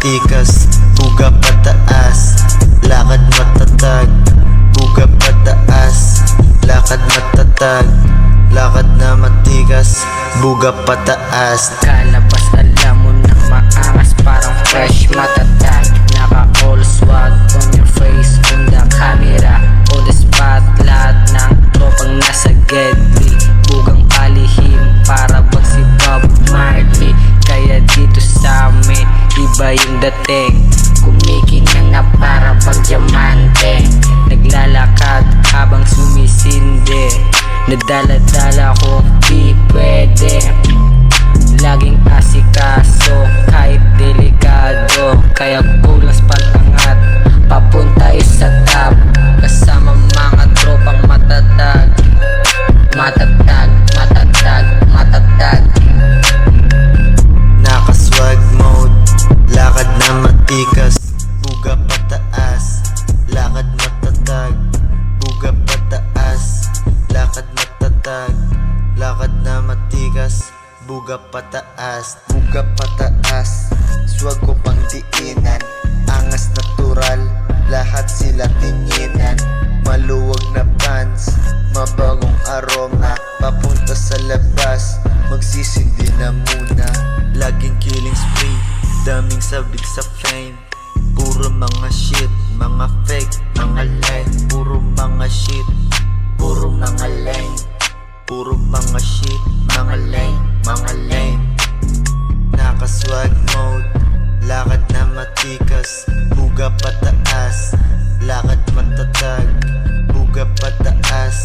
matikas, buga pataas, lakad matatag. Buga pataas, lakad matatag, lakad na matikas, buga pataas. Kalabas alam mo na maangas, parang fresh matatag. Naka all swag on your face, on the camera, on the spot. Lahat ng tropang nasa gedli, bugang palihim para bang si Bob Marley. Kaya dito sa amin, iba yung dating, kumikinang na para bang diamante. Naglalakad habang sumisindi, nadala-dala ko di pwede. Laging asikaso kahit delikado, kaya kulas pantangat papunta sa top. Kasama mga tropang matatag, matatag, matatag, matatag. Naka-swag mode, lakad na matikas, buga pataas, lakad matatag. Buga pataas, lakad matatag, lakad na matikas, buga pataas. Buga pataas, swag ko pang diinan, angas natural, lahat sila tinginan. Maluwag na pants, mabagong aroma, papunta sa labas, magsisindi na muna. Laging killing spree, daming sabik sa fame. Puro mga shit, mga fake, mga lame. Puro mga shit, puro mga lame. Puro mga shit, mga lame, mga lame. Naka-swag mode, lakad na matikas, buga pataas, lakad matatag. Buga pataas,